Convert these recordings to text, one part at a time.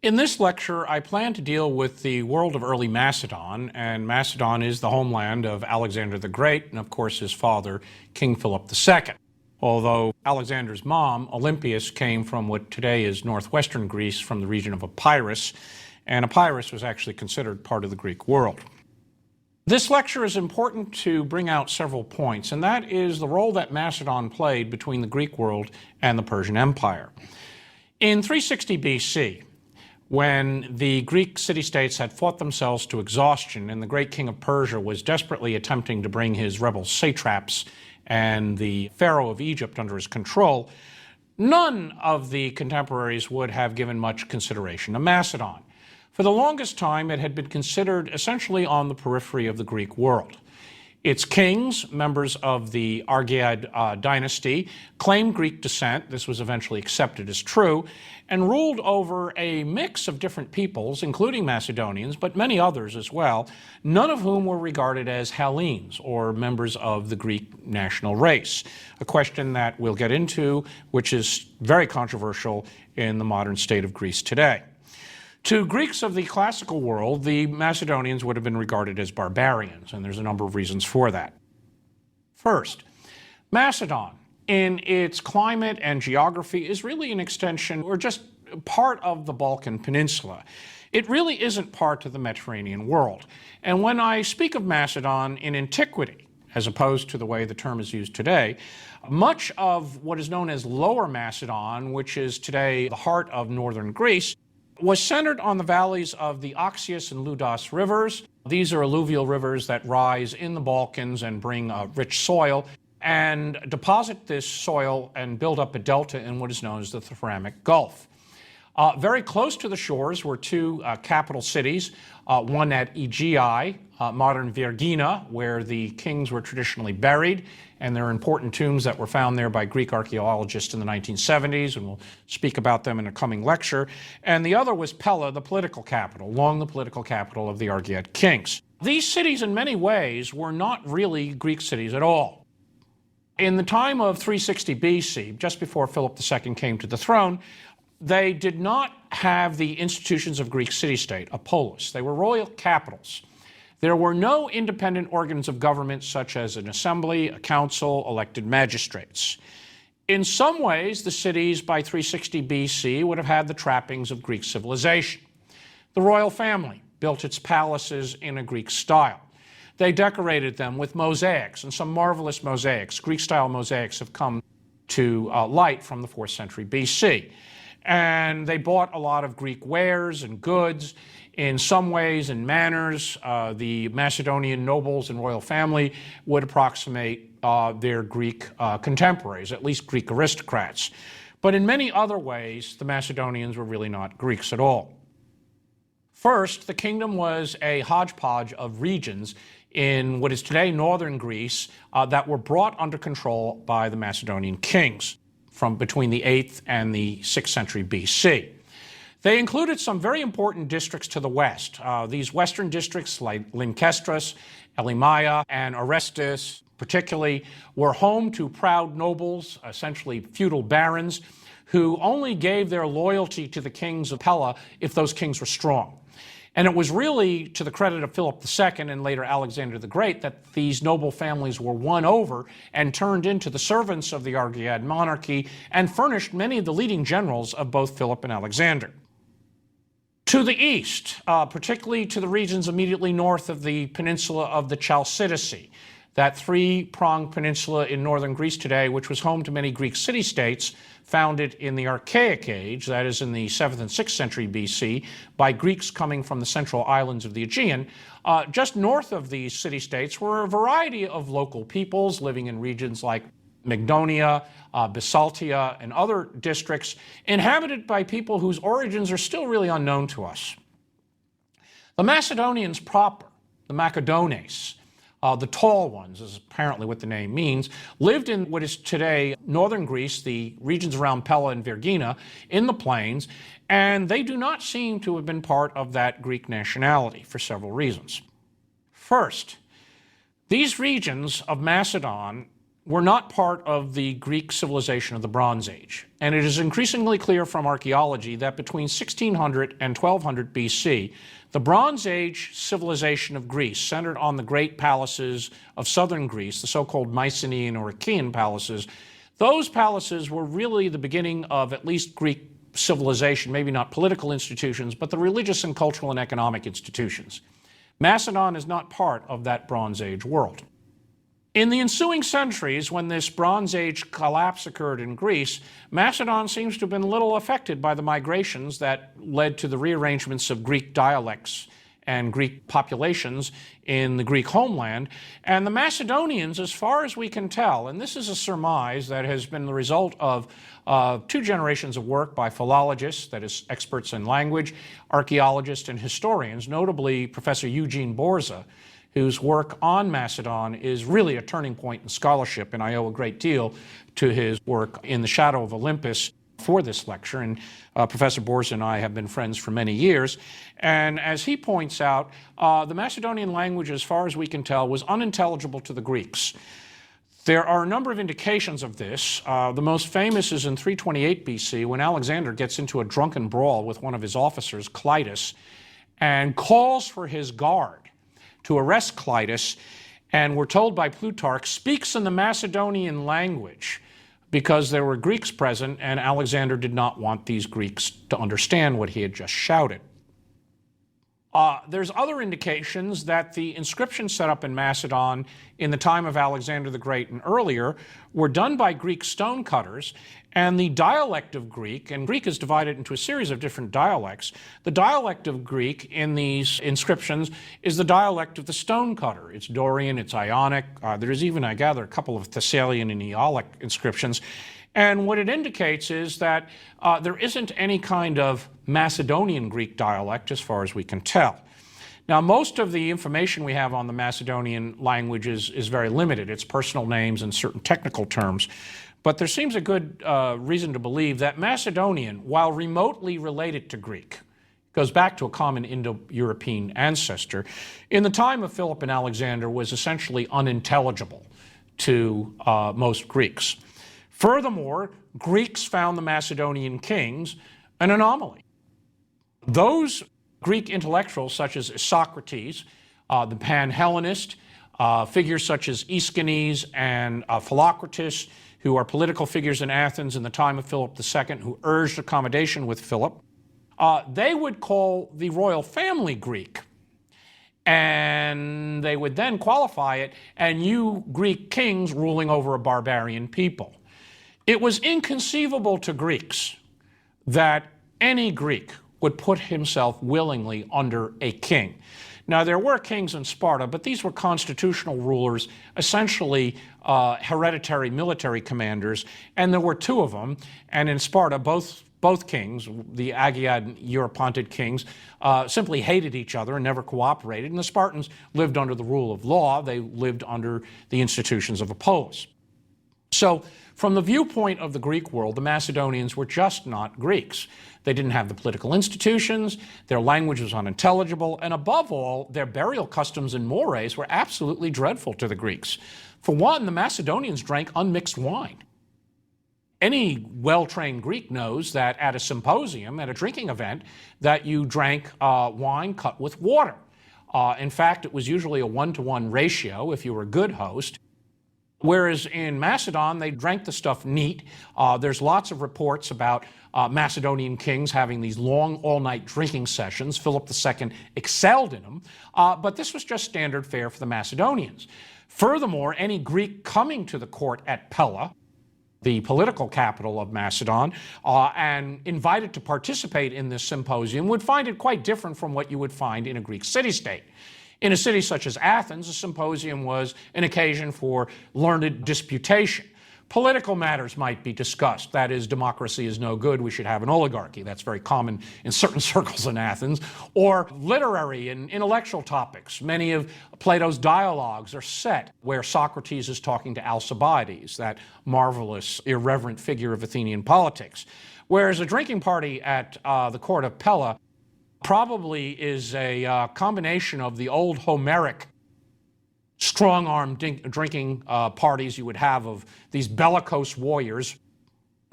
In this lecture, I plan to deal with the world of early Macedon, and Macedon is the homeland of Alexander the Great and, of course, his father, King Philip II. Although Alexander's mom, Olympias, came from what today is northwestern Greece from the region of Epirus, and Epirus was actually considered part of the Greek world. This lecture is important to bring out several points, and that is the role that Macedon played between the Greek world and the Persian Empire. In 360 BC, when the Greek city-states had fought themselves to exhaustion and the great king of Persia was desperately attempting to bring his rebel satraps and the pharaoh of Egypt under his control, none of the contemporaries would have given much consideration to Macedon. For the longest time, it had been considered essentially on the periphery of the Greek world. Its kings, members of the Argead dynasty, claimed Greek descent. This was eventually accepted as true, and ruled over a mix of different peoples, including Macedonians, but many others as well, none of whom were regarded as Hellenes, or members of the Greek national race, a question that we'll get into, which is very controversial in the modern state of Greece today. To Greeks of the classical world, the Macedonians would have been regarded as barbarians, and there's a number of reasons for that. First, Macedon, in its climate and geography, is really an extension or just part of the Balkan Peninsula. It really isn't part of the Mediterranean world. And when I speak of Macedon in antiquity, as opposed to the way the term is used today, much of what is known as Lower Macedon, which is today the heart of northern Greece, was centered on the valleys of the Oxus and Ludas rivers. These are alluvial rivers that rise in the Balkans and bring rich soil and deposit this soil and build up a delta in what is known as the Thamaric Gulf. Very close to the shores were two capital cities, one at Aegae, modern Vergina, where the kings were traditionally buried, and there are important tombs that were found there by Greek archaeologists in the 1970s, and we'll speak about them in a coming lecture. And the other was Pella, the political capital, long the political capital of the Argead kings. These cities, in many ways, were not really Greek cities at all. In the time of 360 BC, just before Philip II came to the throne, they did not have the institutions of Greek city-state, a polis. They were royal capitals. There were no independent organs of government such as an assembly, a council, elected magistrates. In some ways, the cities by 360 BC would have had the trappings of Greek civilization. The royal family built its palaces in a Greek style. They decorated them with mosaics, and some marvelous mosaics, Greek-style mosaics, have come to light from the 4th century BC. And they bought a lot of Greek wares and goods. In some ways and manners, the Macedonian nobles and royal family would approximate their Greek contemporaries, at least Greek aristocrats. But in many other ways, the Macedonians were really not Greeks at all. First, the kingdom was a hodgepodge of regions in what is today northern Greece that were brought under control by the Macedonian kings from between the 8th and the 6th century BC. They included some very important districts to the west. These western districts, like Lynkestras, Elymia, and Orestis, particularly, were home to proud nobles, essentially feudal barons, who only gave their loyalty to the kings of Pella if those kings were strong. And it was really to the credit of Philip II and later Alexander the Great that these noble families were won over and turned into the servants of the Argead monarchy and furnished many of the leading generals of both Philip and Alexander. To the east, particularly to the regions immediately north of the peninsula of the Chalcidice, that three-pronged peninsula in northern Greece today, which was home to many Greek city-states founded in the Archaic Age, that is in the 7th and 6th century BC, by Greeks coming from the central islands of the Aegean. Just north of these city-states were a variety of local peoples living in regions like Mygdonia, Bisaltia, and other districts, inhabited by people whose origins are still really unknown to us. The Macedonians proper, the Macedones, the tall ones, is apparently what the name means, lived in what is today northern Greece, the regions around Pella and Vergina, in the plains, and they do not seem to have been part of that Greek nationality for several reasons. First, these regions of Macedon were not part of the Greek civilization of the Bronze Age. And it is increasingly clear from archaeology that between 1600 and 1200 BC, the Bronze Age civilization of Greece, centered on the great palaces of southern Greece, the so-called Mycenaean or Achaean palaces, those palaces were really the beginning of at least Greek civilization, maybe not political institutions, but the religious and cultural and economic institutions. Macedon is not part of that Bronze Age world. In the ensuing centuries, when this Bronze Age collapse occurred in Greece, Macedon seems to have been little affected by the migrations that led to the rearrangements of Greek dialects and Greek populations in the Greek homeland. And the Macedonians, as far as we can tell, and this is a surmise that has been the result of 2 generations of work by philologists, that is, experts in language, archaeologists, and historians, notably Professor Eugene Borza, whose work on Macedon is really a turning point in scholarship, and I owe a great deal to his work in the shadow of Olympus for this lecture. And Professor Borza and I have been friends for many years. And as he points out, the Macedonian language, as far as we can tell, was unintelligible to the Greeks. There are a number of indications of this. The most famous is in 328 BC, when Alexander gets into a drunken brawl with one of his officers, Clitus, and calls for his guard to arrest Clitus, and we're told by Plutarch, speaks in the Macedonian language because there were Greeks present, and Alexander did not want these Greeks to understand what he had just shouted. There's other indications that the inscriptions set up in Macedon in the time of Alexander the Great and earlier were done by Greek stonecutters, and the dialect of Greek, and Greek is divided into a series of different dialects, the dialect of Greek in these inscriptions is the dialect of the stonecutter. It's Dorian, it's Ionic, there's even, I gather, a couple of Thessalian and Aeolic inscriptions. And what it indicates is that there isn't any kind of Macedonian Greek dialect as far as we can tell. Now, most of the information we have on the Macedonian language is very limited. It's personal names and certain technical terms. But there seems a good reason to believe that Macedonian, while remotely related to Greek, goes back to a common Indo-European ancestor, in the time of Philip and Alexander was essentially unintelligible to most Greeks. Furthermore, Greeks found the Macedonian kings an anomaly. Those Greek intellectuals, such as Socrates, the Pan-Hellenist, figures such as Aeschines and Philocrates, who are political figures in Athens in the time of Philip II, who urged accommodation with Philip, they would call the royal family Greek. And they would then qualify it, and you Greek kings ruling over a barbarian people. It was inconceivable to Greeks that any Greek would put himself willingly under a king. Now, there were kings in Sparta, but these were constitutional rulers, essentially hereditary military commanders, and there were 2 of them. And in Sparta, both kings, the Agiad and Eurypontid kings, simply hated each other and never cooperated, and the Spartans lived under the rule of law. They lived under the institutions of a polis. So, from the viewpoint of the Greek world, the Macedonians were just not Greeks. They didn't have the political institutions, their language was unintelligible, and above all, their burial customs and mores were absolutely dreadful to the Greeks. For one, the Macedonians drank unmixed wine. Any well-trained Greek knows that at a symposium, at a drinking event, that you drank wine cut with water. In fact, it was usually a 1-to-1 ratio if you were a good host. Whereas in Macedon, they drank the stuff neat. There's lots of reports about Macedonian kings having these long all-night drinking sessions. Philip II excelled in them, but this was just standard fare for the Macedonians. Furthermore, any Greek coming to the court at Pella, the political capital of Macedon, and invited to participate in this symposium would find it quite different from what you would find in a Greek city-state. In a city such as Athens, a symposium was an occasion for learned disputation. Political matters might be discussed. That is, democracy is no good, we should have an oligarchy. That's very common in certain circles in Athens. Or literary and intellectual topics. Many of Plato's dialogues are set where Socrates is talking to Alcibiades, that marvelous, irreverent figure of Athenian politics. Whereas a drinking party at the court of Pella probably is a combination of the old Homeric strong-arm drinking parties you would have of these bellicose warriors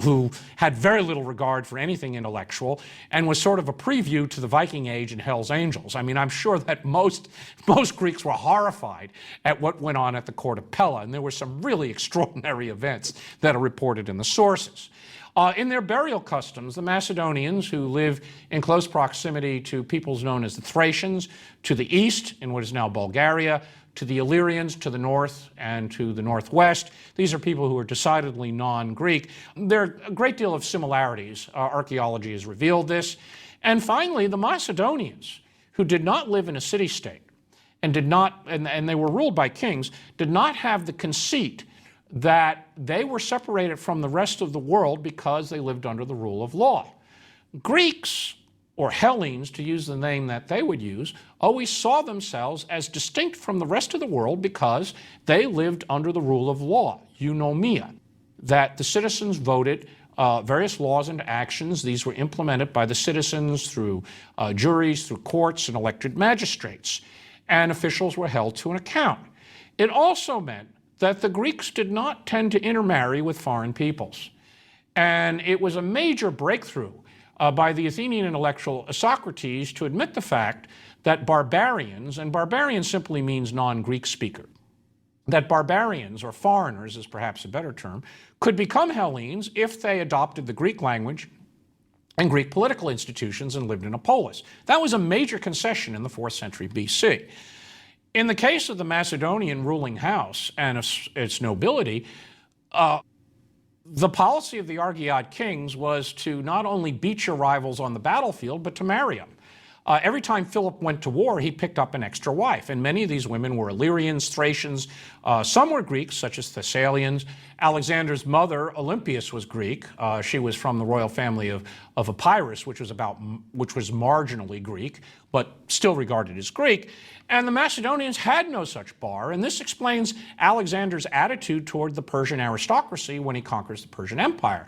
who had very little regard for anything intellectual and was sort of a preview to the Viking Age and Hell's Angels. I mean, I'm sure that most Greeks were horrified at what went on at the court of Pella, and there were some really extraordinary events that are reported in the sources. In their burial customs, the Macedonians, who live in close proximity to peoples known as the Thracians, to the east in what is now Bulgaria, to the Illyrians to the north and to the northwest. These are people who are decidedly non-Greek. There are a great deal of similarities. Archaeology has revealed this. And finally, the Macedonians, who did not live in a city-state and they were ruled by kings, did not have the conceit that they were separated from the rest of the world because they lived under the rule of law. Greeks, or Hellenes, to use the name that they would use, always saw themselves as distinct from the rest of the world because they lived under the rule of law, eunomia, that the citizens voted various laws into actions. These were implemented by the citizens through juries, through courts, and elected magistrates, and officials were held to an account. It also meant that the Greeks did not tend to intermarry with foreign peoples, and it was a major breakthrough by the Athenian intellectual Socrates to admit the fact that barbarians, and barbarian simply means non-Greek speaker, that barbarians, or foreigners is perhaps a better term, could become Hellenes if they adopted the Greek language and Greek political institutions and lived in a polis. That was a major concession in the 4th century BC. In the case of the Macedonian ruling house and its nobility, the policy of the Argead kings was to not only beat your rivals on the battlefield, but to marry them. Every time Philip went to war, he picked up an extra wife, and many of these women were Illyrians, Thracians, some were Greeks, such as Thessalians. Alexander's mother, Olympias, was Greek. She was from the royal family of Epirus, which was marginally Greek, but still regarded as Greek. And the Macedonians had no such bar, and this explains Alexander's attitude toward the Persian aristocracy when he conquers the Persian Empire.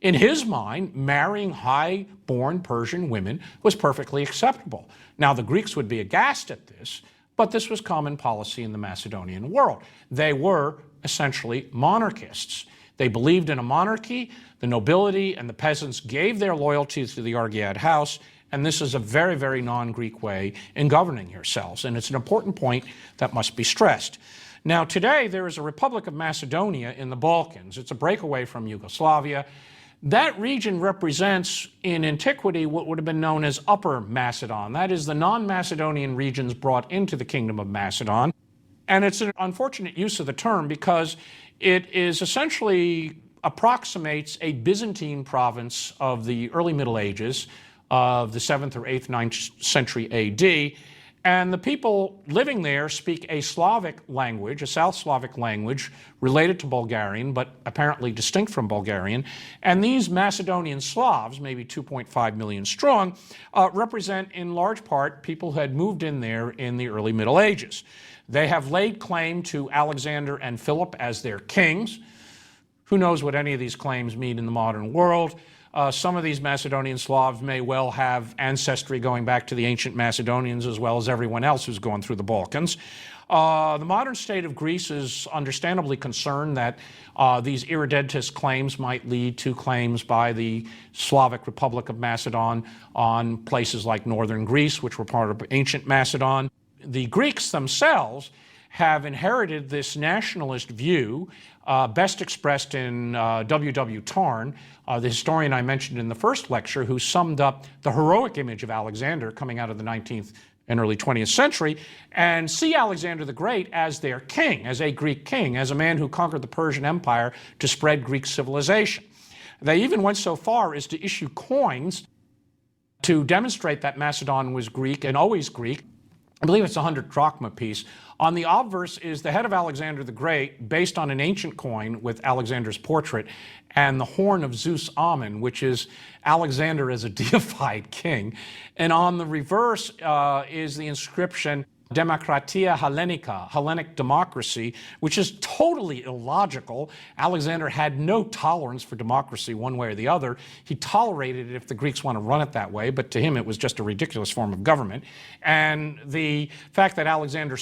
In his mind, marrying high-born Persian women was perfectly acceptable. Now, the Greeks would be aghast at this, but this was common policy in the Macedonian world. They were essentially monarchists. They believed in a monarchy. The nobility and the peasants gave their loyalty to the Argead house, and this is a very, very non-Greek way in governing yourselves, and it's an important point that must be stressed. Now, today, there is a Republic of Macedonia in the Balkans. It's a breakaway from Yugoslavia. That region represents, in antiquity, what would have been known as Upper Macedon. That is the non-Macedonian regions brought into the Kingdom of Macedon. And it's an unfortunate use of the term because it is essentially approximates a Byzantine province of the early Middle Ages of the 7th or 8th, 9th century AD. And the people living there speak a Slavic language, a South Slavic language related to Bulgarian, but apparently distinct from Bulgarian. And these Macedonian Slavs, maybe 2.5 million strong, represent in large part people who had moved in there in the early Middle Ages. They have laid claim to Alexander and Philip as their kings. Who knows what any of these claims mean in the modern world? Some of these Macedonian Slavs may well have ancestry going back to the ancient Macedonians as well as everyone else who's gone through the Balkans. The modern state of Greece is understandably concerned that these irredentist claims might lead to claims by the Slavic Republic of Macedon on places like northern Greece, which were part of ancient Macedon. The Greeks themselves have inherited this nationalist view, best expressed in W. Tarn, the historian I mentioned in the first lecture, who summed up the heroic image of Alexander coming out of the 19th and early 20th century, and see Alexander the Great as their king, as a Greek king, as a man who conquered the Persian Empire to spread Greek civilization. They even went so far as to issue coins to demonstrate that Macedon was Greek and always Greek. I believe it's a 100 drachma piece. On the obverse is the head of Alexander the Great, based on an ancient coin with Alexander's portrait, and the horn of Zeus Ammon, which is Alexander as a deified king. And on the reverse is the inscription Demokratia Hellenica, Hellenic democracy, which is totally illogical. Alexander had no tolerance for democracy one way or the other. He tolerated it if the Greeks want to run it that way, but to him it was just a ridiculous form of government. And the fact that Alexander